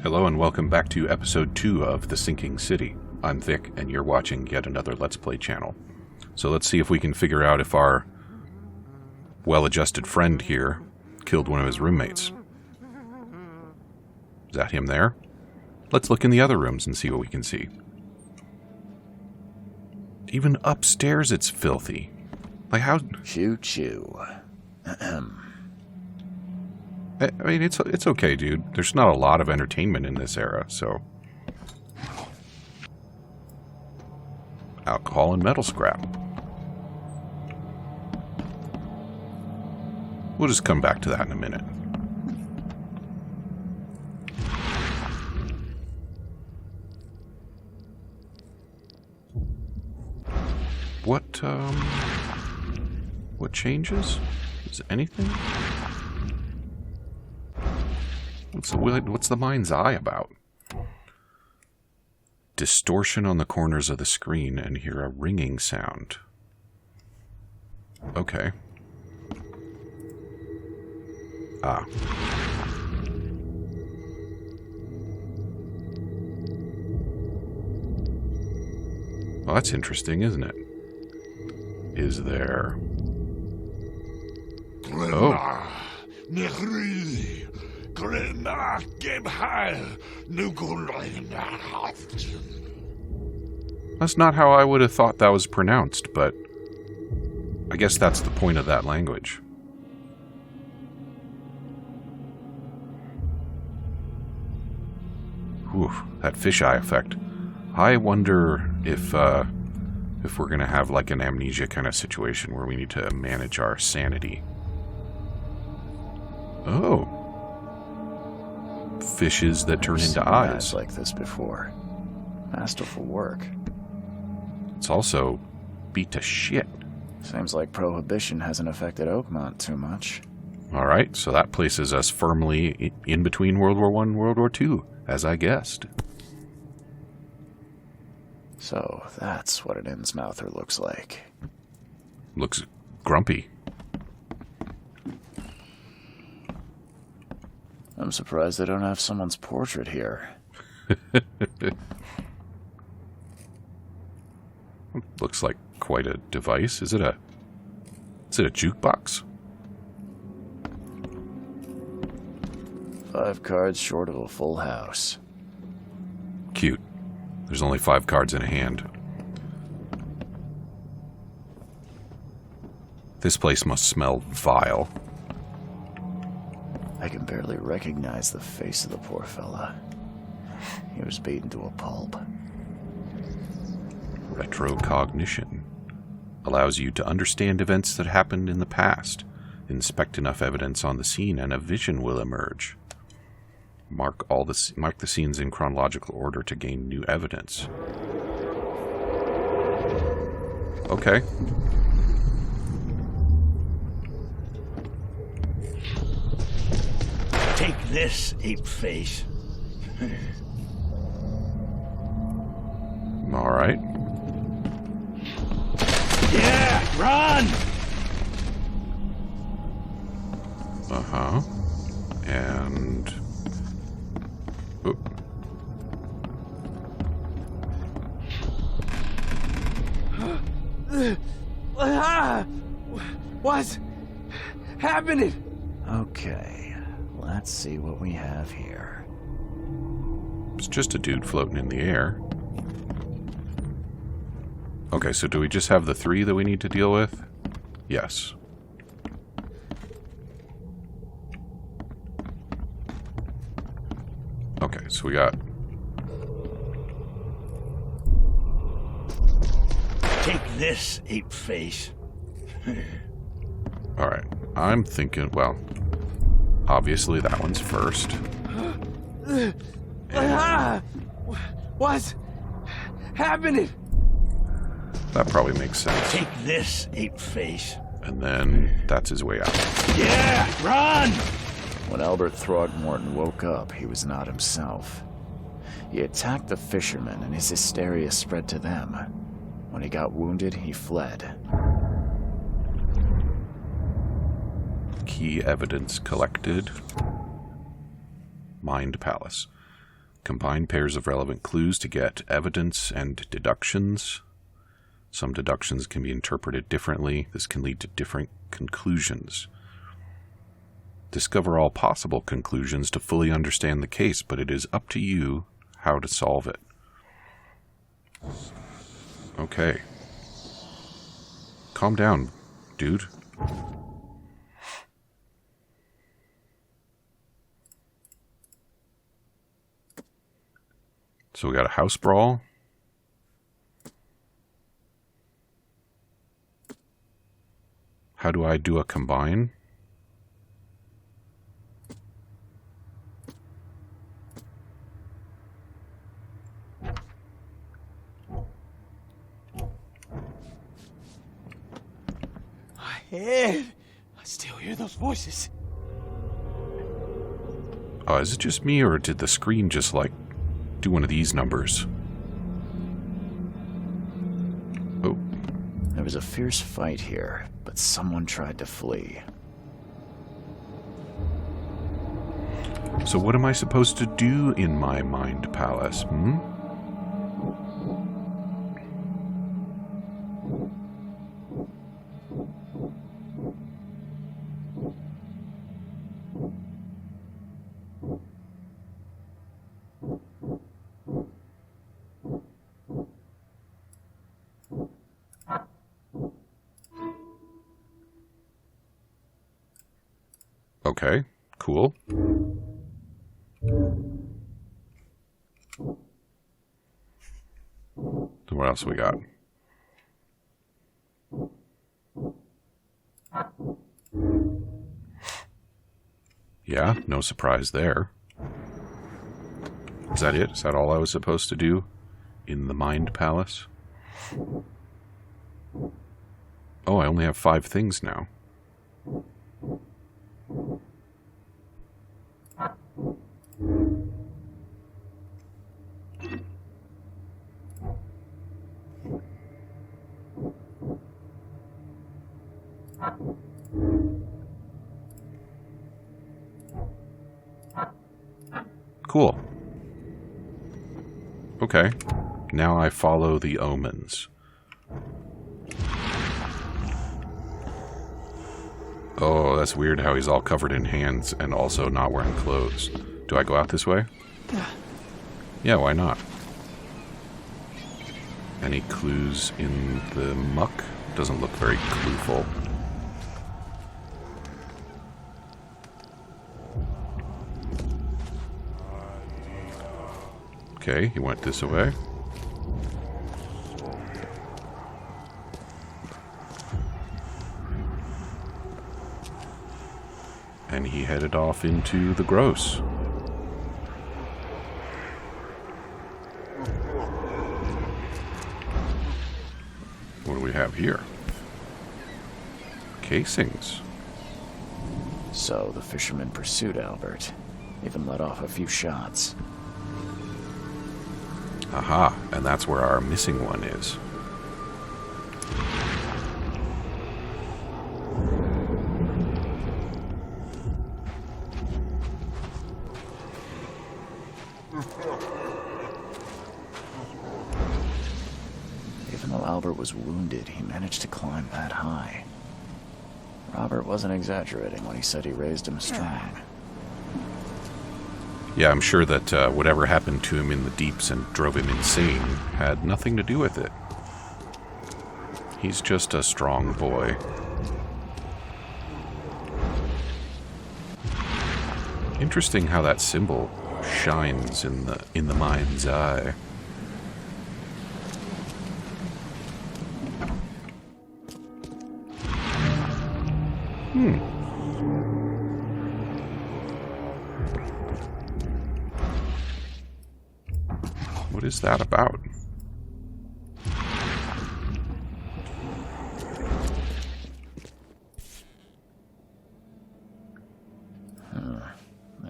Hello and welcome back to episode 2 of The Sinking City. I'm Vic and you're watching yet another Let's Play channel. So let's see if we can figure out if our well-adjusted friend here killed one of his roommates. Is that him there? Let's look in the other rooms and see what we can see. Even upstairs it's filthy. Like how... Choo-choo. I mean, it's okay, dude. There's not a lot of entertainment in this era, so... Alcohol and metal scrap. We'll just come back to that in a minute. What changes? Is anything? What's the mind's eye about? Distortion on the corners of the screen and hear a ringing sound. Okay. Ah. Well, that's interesting, isn't it? Is there... Oh. That's not how I would have thought that was pronounced, but I guess that's the point of that language. Whew, that fisheye effect. I wonder if we're going to have like an amnesia kind of situation where we need to manage our sanity. Oh. Fishes that turn into eyes. Like this before. Masterful work. It's also beat to shit. Seems like Prohibition hasn't affected Oakmont too much. Alright, so that places us firmly in between World War I and World War II, as I guessed. So, that's what an Innsmouther looks like. Looks grumpy. I'm surprised they don't have someone's portrait here. Looks like quite a device. Is it a jukebox? 5 cards short of a full house. Cute. There's only 5 cards in a hand. This place must smell vile. I can barely recognize the face of the poor fella. He was beaten to a pulp. Retrocognition allows you to understand events that happened in the past. Inspect enough evidence on the scene and a vision will emerge. Mark the scenes in chronological order to gain new evidence. Okay. Take this, ape face. All right. Yeah, run! Uh-huh. And... Oh. What's happening? Okay, let's see what we have here. It's just a dude floating in the air. Okay, so do we just have the 3 that we need to deal with? Yes. Okay, so we got... Take this, ape face. Alright, I'm thinking, well, obviously that one's first. What's happening? That probably makes sense. Take this, ape face. And then that's his way out. Yeah, run! When Albert Throgmorton woke up, he was not himself. He attacked the fishermen, and his hysteria spread to them. When he got wounded, he fled. Key evidence collected. Mind Palace. Combine pairs of relevant clues to get evidence and deductions. Some deductions can be interpreted differently. This can lead to different conclusions. Discover all possible conclusions to fully understand the case, but it is up to you how to solve it. Okay. Calm down, dude. So we got a house brawl. How do I do a combine? Ed, I still hear those voices. Oh, is it just me, or did the screen just, like, do one of these numbers? Oh. There was a fierce fight here, but someone tried to flee. So what am I supposed to do in my mind palace, hmm? Okay, cool. So what else we got? Yeah, no surprise there. Is that it? Is that all I was supposed to do in the Mind Palace? Oh, I only have 5 things now. Cool. Okay. Now I follow the omens. Oh, that's weird how he's all covered in hands and also not wearing clothes. Do I go out this way? Yeah, why not? Any clues in the muck? Doesn't look very clueful. Okay, he went this way. And he headed off into the gross. What do we have here? Casings. So the fisherman pursued Albert, even let off a few shots. Aha, and that's where our missing one is. Even though Albert was wounded, he managed to climb that high. Robert wasn't exaggerating when he said he raised him strong. Yeah, I'm sure that whatever happened to him in the deeps and drove him insane had nothing to do with it. He's just a strong boy. Interesting how that symbol shines in the mind's eye. What is that about?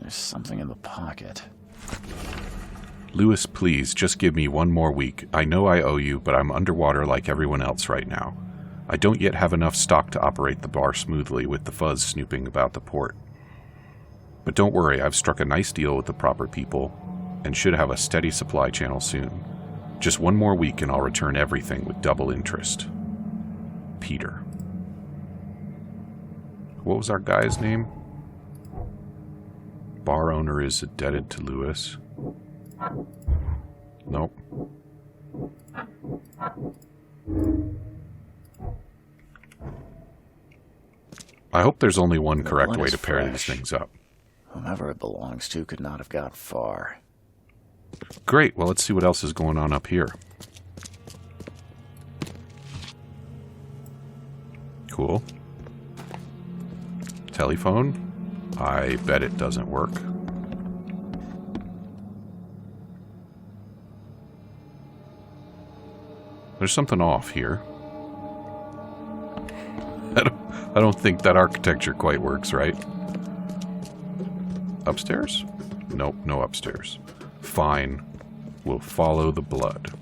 There's something in the pocket. Lewis, please, just give me one more week. I know I owe you, but I'm underwater like everyone else right now. I don't yet have enough stock to operate the bar smoothly with the fuzz snooping about the port. But don't worry, I've struck a nice deal with the proper people. and should have a steady supply channel soon. Just one more week and I'll return everything with double interest. Peter. What was our guy's name? Bar owner is indebted to Lewis. Nope. I hope there's only one correct way to pair these things up. Whomever it belongs to could not have got far. Great, well let's see what else is going on up here. Cool. Telephone? I bet it doesn't work. There's something off here. I don't think that architecture quite works, right? Upstairs? Nope, no upstairs. Fine. We'll follow the blood.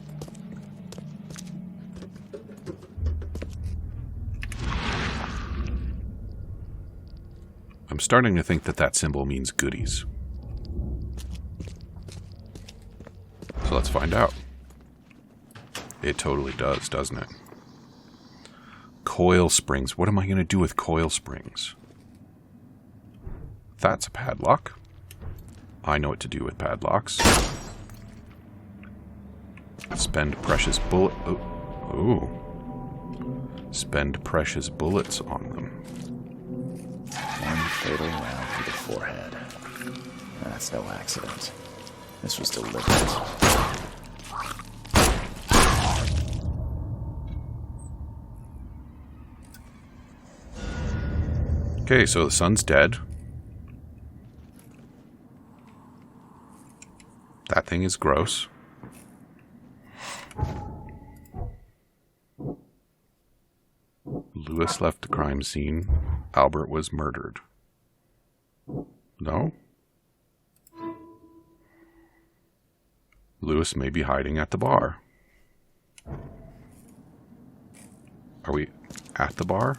I'm starting to think that that symbol means goodies. So let's find out. It totally does, doesn't it? Coil springs. What am I going to do with coil springs? That's a padlock. I know what to do with padlocks. Spend precious bullet... Oh. Spend precious bullets on them. One fatal round through the forehead. That's no accident. This was deliberate. Okay, so the son's dead. That thing is gross. Lewis left the crime scene. Albert was murdered. No? Lewis may be hiding at the bar. Are we at the bar?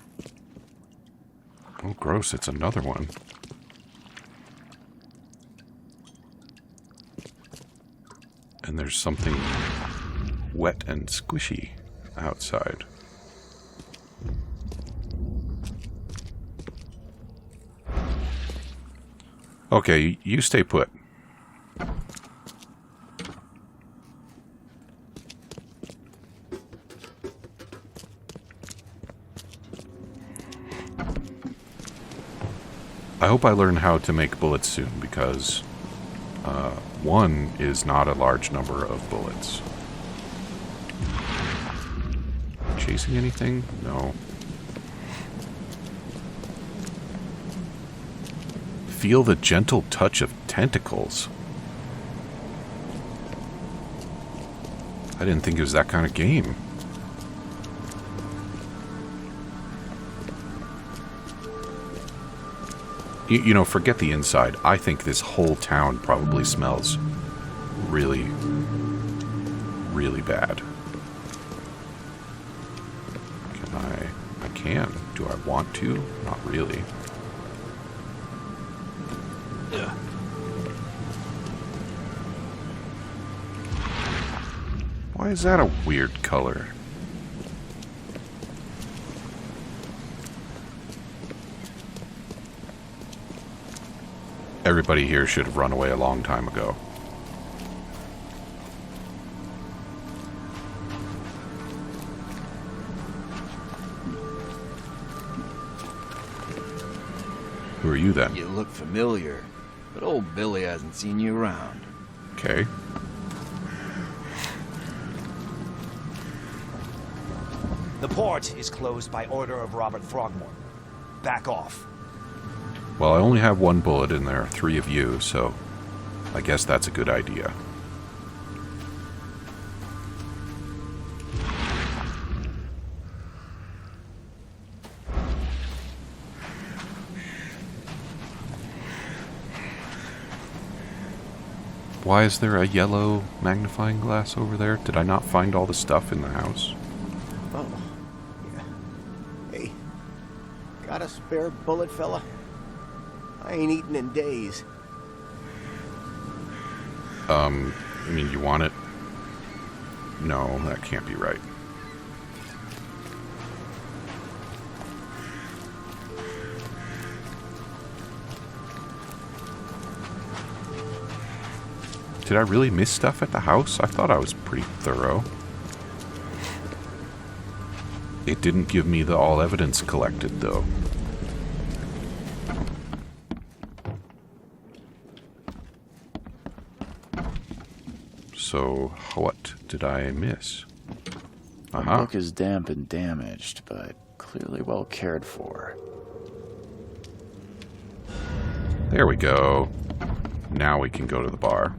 Oh, gross, it's another one. And there's something wet and squishy outside. Okay, you stay put. I hope I learn how to make bullets soon, because one is not a large number of bullets. Chasing anything? No. Feel the gentle touch of tentacles. I didn't think it was that kind of game. You know, forget the inside. I think this whole town probably smells really, really bad. I can. Do I want to? Not really. Why is that a weird color? Everybody here should have run away a long time ago. Who are you then? You look familiar, but old Billy hasn't seen you around. Okay. The port is closed by order of Robert Throgmorton. Back off. Well, I only have one bullet and there are 3 of you, so I guess that's a good idea. Why is there a yellow magnifying glass over there? Did I not find all the stuff in the house? Oh. Yeah. Hey. Got a spare bullet, fella? I ain't eaten in days. I mean, you want it? No, that can't be right. Did I really miss stuff at the house? I thought I was pretty thorough. It didn't give me the all evidence collected, though. So, what did I miss? The book is damp and damaged, but clearly well cared for. There we go. Now we can go to the bar.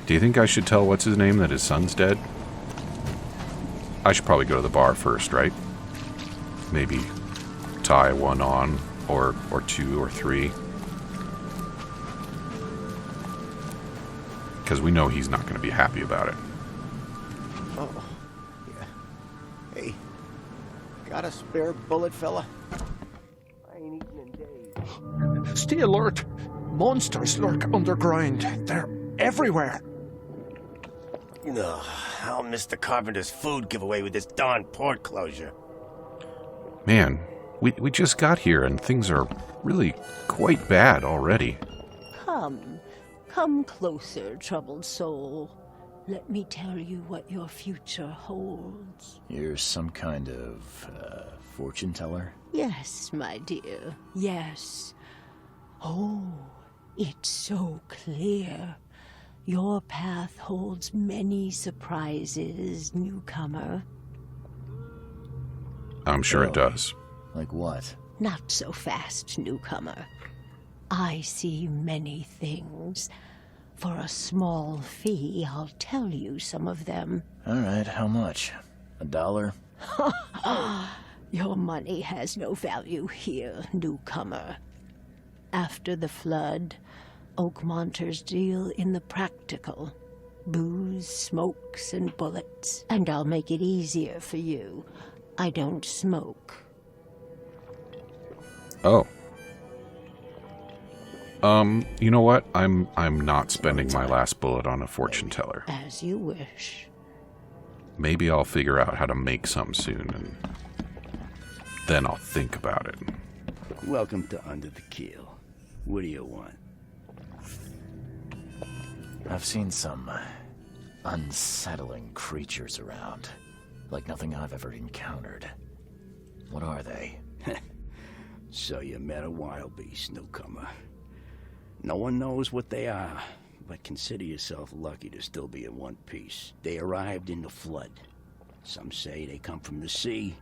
Do you think I should tell what's his name that his son's dead? I should probably go to the bar first, right? Maybe tie one on, or two, or three. Because we know he's not going to be happy about it. Oh, yeah. Hey, got a spare bullet, fella? I ain't eaten in days. Stay alert! Monsters lurk underground. They're everywhere. Ugh, I'll miss the carpenter's food giveaway with this darn port closure. Man, we just got here and things are really quite bad already. Come closer, troubled soul. Let me tell you what your future holds. You're some kind of, fortune teller? Yes, my dear, yes. Oh, it's so clear. Your path holds many surprises, newcomer. I'm sure it does. Like what? Not so fast, newcomer. I see many things. For a small fee, I'll tell you some of them. All right, how much? $1? Your money has no value here, newcomer. After the flood, Oakmonters deal in the practical. Booze, smokes, and bullets. And I'll make it easier for you. I don't smoke. Oh. You know what? I'm not spending my last bullet on a fortune teller. As you wish. Maybe I'll figure out how to make some soon, and then I'll think about it. Welcome to Under the Keel. What do you want? I've seen some unsettling creatures around. Like nothing I've ever encountered. What are they? So you met a wild beast, newcomer. No one knows what they are, but consider yourself lucky to still be in one piece. They arrived in the flood. Some say they come from the sea.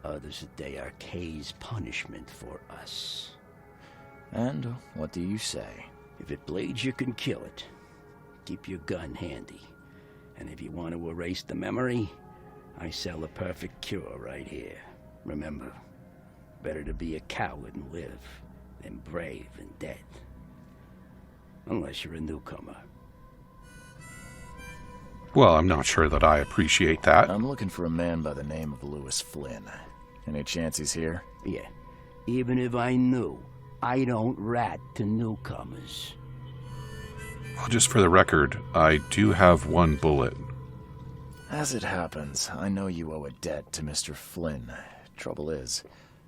Others that they are Kay's punishment for us. And what do you say? If it bleeds, you can kill it. Keep your gun handy. And if you want to erase the memory, I sell a perfect cure right here. Remember, better to be a coward and live than brave and dead. Unless you're a newcomer. Well, I'm not sure that I appreciate that. I'm looking for a man by the name of Lewis Flynn. Any chance he's here? Yeah. Even if I knew, I don't rat to newcomers. Well, just for the record, I do have one bullet. As it happens, I know you owe a debt to Mr. Flynn. Trouble is,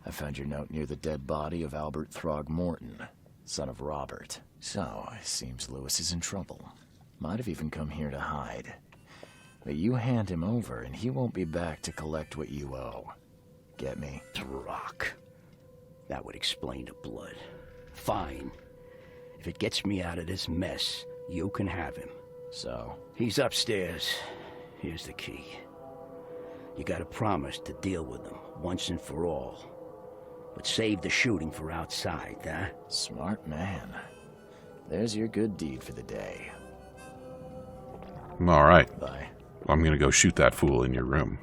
I found your note near the dead body of Albert Throgmorton, son of Robert. So, it seems Lewis is in trouble. Might have even come here to hide. But you hand him over, and he won't be back to collect what you owe. Get me? Rock. That would explain the blood. Fine. If it gets me out of this mess, you can have him. So? He's upstairs. Here's the key. You gotta promise to deal with him, once and for all. But save the shooting for outside, huh? Smart man. There's your good deed for the day. All right. Bye. I'm going to go shoot that fool in your room.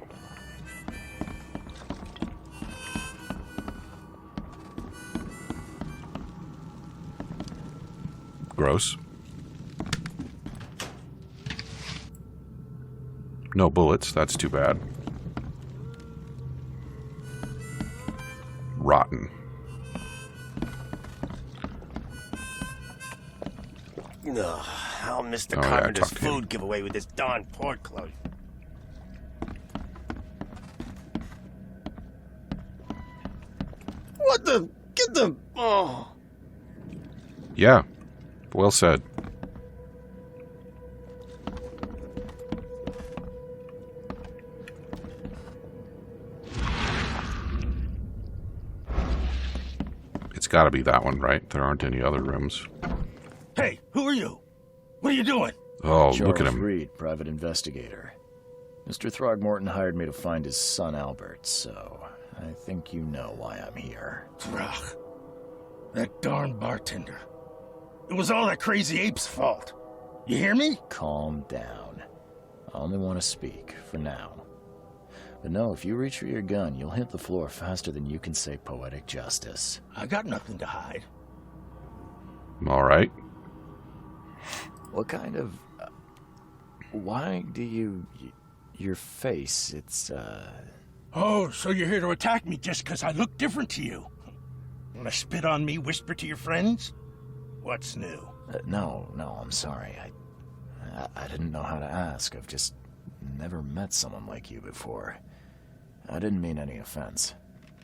Gross. No bullets. That's too bad. Rotten. Ugh, how Mr. Oh, yeah, Carpenter's talk to him. food giveaway with this darn port closed. What the? Get the... Oh. Yeah. Well said. It's got to be that one, right? There aren't any other rooms. Hey, who are you? What are you doing? Oh, Charles look at him. Reed, private investigator. Mr. Throgmorton hired me to find his son Albert, so I think you know why I'm here. Throg. That darn bartender. It was all that crazy ape's fault. You hear me? Calm down. I only want to speak, for now. But no, if you reach for your gun, you'll hit the floor faster than you can say poetic justice. I got nothing to hide. All right. What kind of... why do you... your face, it's, Oh, so you're here to attack me just because I look different to you? Want to spit on me, whisper to your friends? What's new? No, I'm sorry. I didn't know how to ask. I've just never met someone like you before. I didn't mean any offense.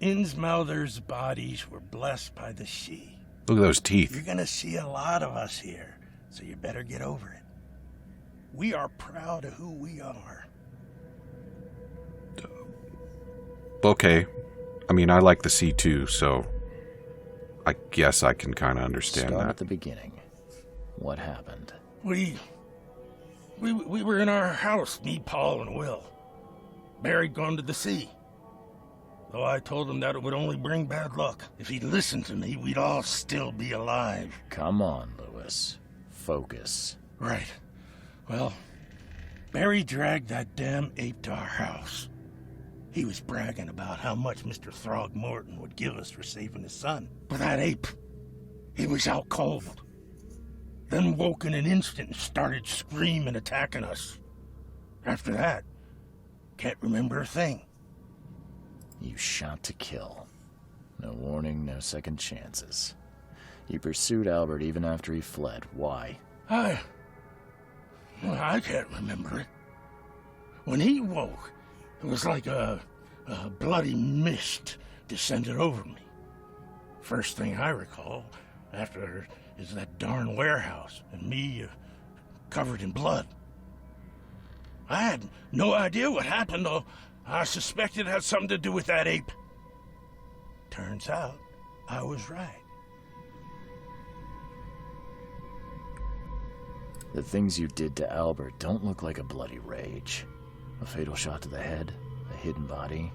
Innsmouther's bodies were blessed by the she. Look at those teeth. You're gonna see a lot of us here, so you better get over it. We are proud of who we are. Okay. I mean, I like the sea too, so I guess I can kind of understand Start that. at the beginning. What happened? We were in our house, me, Paul, and Will. Barry'd gone to the sea. Though I told him that it would only bring bad luck. If he'd listened to me, we'd all still be alive. Come on, Lewis. Focus. Right. Well, Barry dragged that damn ape to our house. He was bragging about how much Mr. Throgmorton would give us for saving his son. But that ape, he was out cold. Then woke in an instant and started screaming, attacking us. After that, can't remember a thing. You shot to kill. No warning, no second chances. You pursued Albert even after he fled. Why? I can't remember it. When he woke, it was like a bloody mist descended over me. First thing I recall after is that darn warehouse and me covered in blood. I had no idea what happened, though I suspected it had something to do with that ape. Turns out, I was right. The things you did to Albert don't look like a bloody rage. A fatal shot to the head, a hidden body.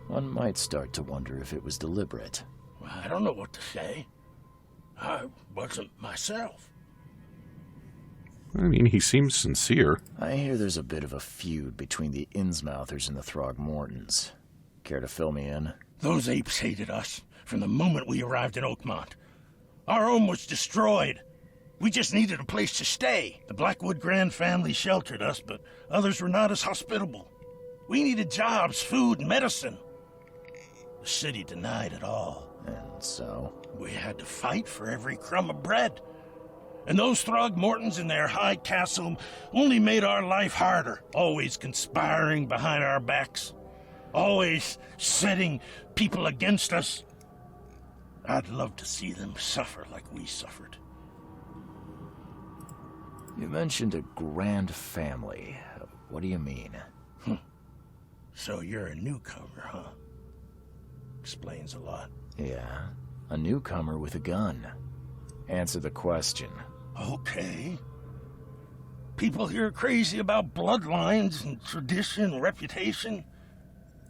One might start to wonder if it was deliberate. Well, I don't know what to say. I wasn't myself. I mean, he seems sincere. I hear there's a bit of a feud between the Innsmouthers and the Throgmortons. Care to fill me in? Those apes hated us from the moment we arrived in Oakmont. Our home was destroyed. We just needed a place to stay. The Blackwood Grand family sheltered us, but others were not as hospitable. We needed jobs, food, and medicine. The city denied it all. And so? We had to fight for every crumb of bread. And those Throgmortons in their high castle only made our life harder, always conspiring behind our backs, always setting people against us. I'd love to see them suffer like we suffered. You mentioned a grand family. What do you mean? So you're a newcomer, huh? Explains a lot. Yeah, a newcomer with a gun. Answer the question. Okay. People here are crazy about bloodlines and tradition and reputation.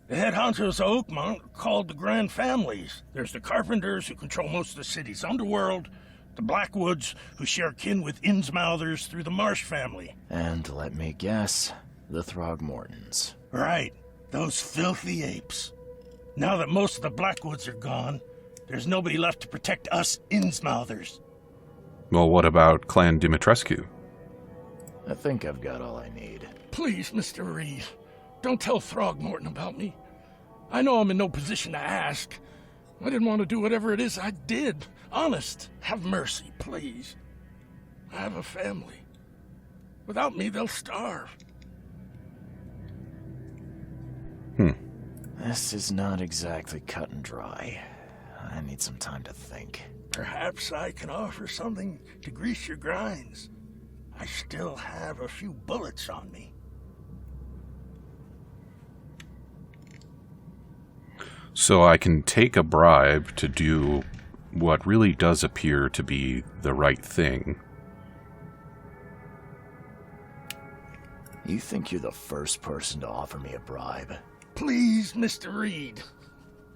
The head honchos of Oakmont are called the Grand Families. There's the Carpenters, who control most of the city's underworld, the Blackwoods, who share kin with Innsmouthers through the Marsh family. And let me guess, the Throgmortons. Right, those filthy apes. Now that most of the Blackwoods are gone, there's nobody left to protect us Innsmouthers. Well, what about Clan Dimitrescu? I think I've got all I need. Please, Mr. Reed, don't tell Throgmorton about me. I know I'm in no position to ask. I didn't want to do whatever it is I did. Honest, have mercy, please. I have a family. Without me, they'll starve. This is not exactly cut and dry. I need some time to think. Perhaps I can offer something to grease your grinds. I still have a few bullets on me. So I can take a bribe to do what really does appear to be the right thing. You think you're the first person to offer me a bribe? Please, Mr. Reed.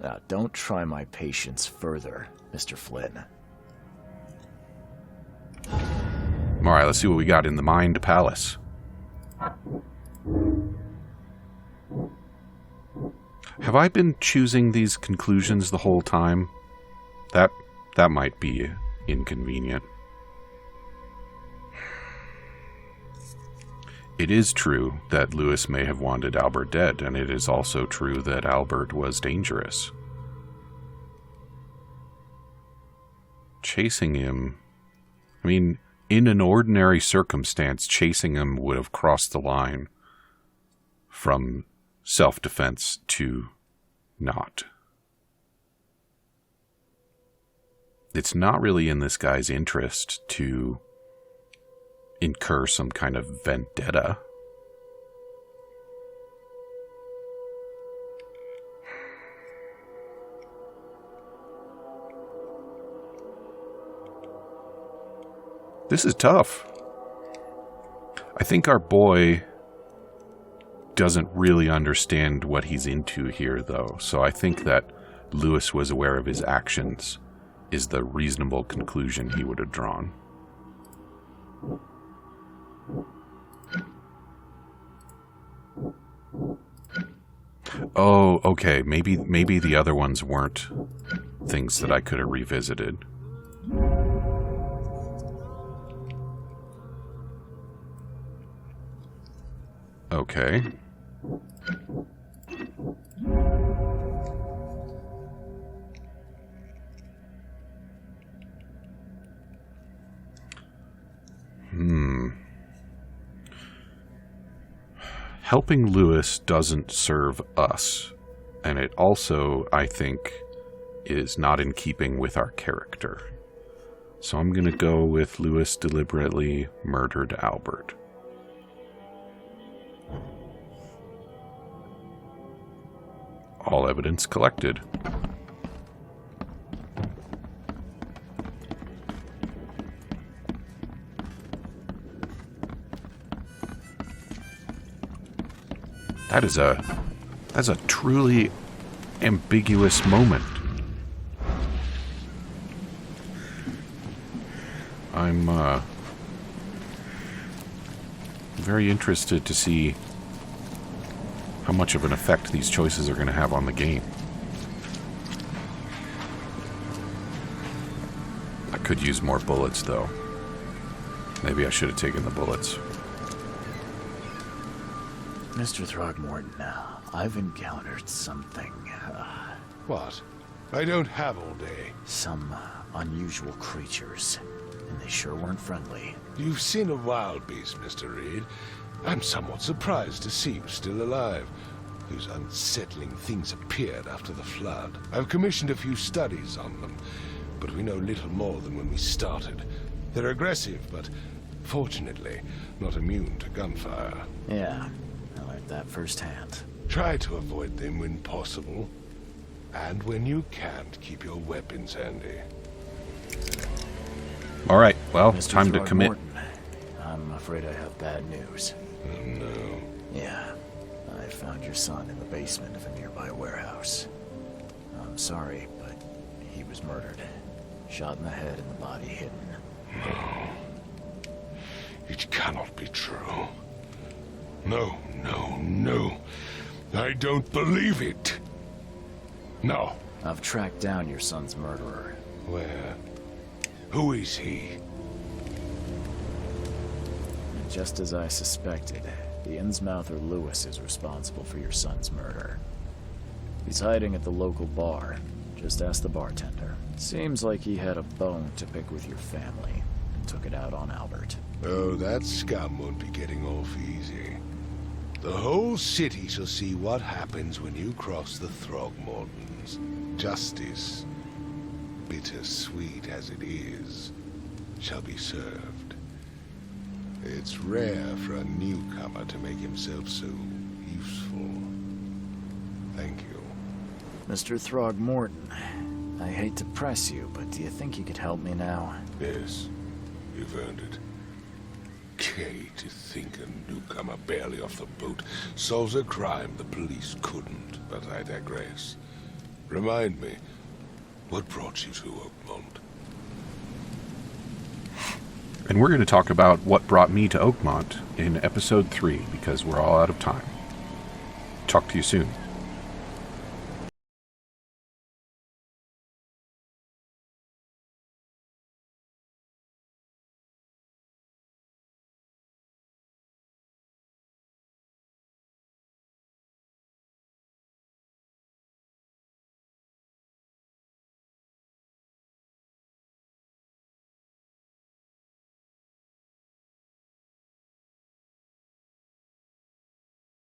Now, don't try my patience further, Mr. Flynn. Alright, let's see what we got in the Mind Palace. Have I been choosing these conclusions the whole time? That might be inconvenient. It is true that Lewis may have wanted Albert dead, and it is also true that Albert was dangerous. Chasing him... I mean, in an ordinary circumstance, chasing him would have crossed the line from self-defense to not. It's not really in this guy's interest to incur some kind of vendetta. This is tough. I think our boy doesn't really understand what he's into here, though, so I think that Lewis was aware of his actions is the reasonable conclusion he would have drawn. Oh, okay. Maybe the other ones weren't things that I could have revisited. Okay. Helping Lewis doesn't serve us, and it also, I think, is not in keeping with our character. So I'm gonna go with Lewis deliberately murdered Albert. All evidence collected. That's a truly ambiguous moment. I'm very interested to see how much of an effect these choices are going to have on the game. I could use more bullets, though. Maybe I should have taken the bullets. Mr. Throgmorton, I've encountered something. What? I don't have all day. Some unusual creatures, and they sure weren't friendly. You've seen a wild beast, Mr. Reed. I'm somewhat surprised to see you still alive. Those unsettling things appeared after the flood. I've commissioned a few studies on them, but we know little more than when we started. They're aggressive, but fortunately not immune to gunfire. Yeah, I learned that firsthand. Try to avoid them when possible. And when you can't, keep your weapons handy. All right, well, Mr. time to commit. I'm afraid I have bad news. Oh, no. Yeah, I found your son in the basement of a nearby warehouse. I'm sorry, but he was murdered. Shot in the head and the body hidden. No. It cannot be true. No, no, no. I don't believe it. No. I've tracked down your son's murderer. Where? Who is he? And just as I suspected, the Innsmouther Lewis is responsible for your son's murder. He's hiding at the local bar. Just ask the bartender. Seems like he had a bone to pick with your family. took it out on Albert. Oh, that scum won't be getting off easy. The whole city shall see what happens when you cross the Throgmortons. Justice, bittersweet as it is, shall be served. It's rare for a newcomer to make himself so useful. Thank you. Mr. Throgmorton, I hate to press you, but do you think you could help me now? Yes, you've earned it. Gay to think a newcomer barely off the boat solves a crime the police couldn't, but I digress. Remind me, what brought you to Oakmont? And we're going to talk about what brought me to Oakmont in episode 3, because we're all out of time. Talk to you soon.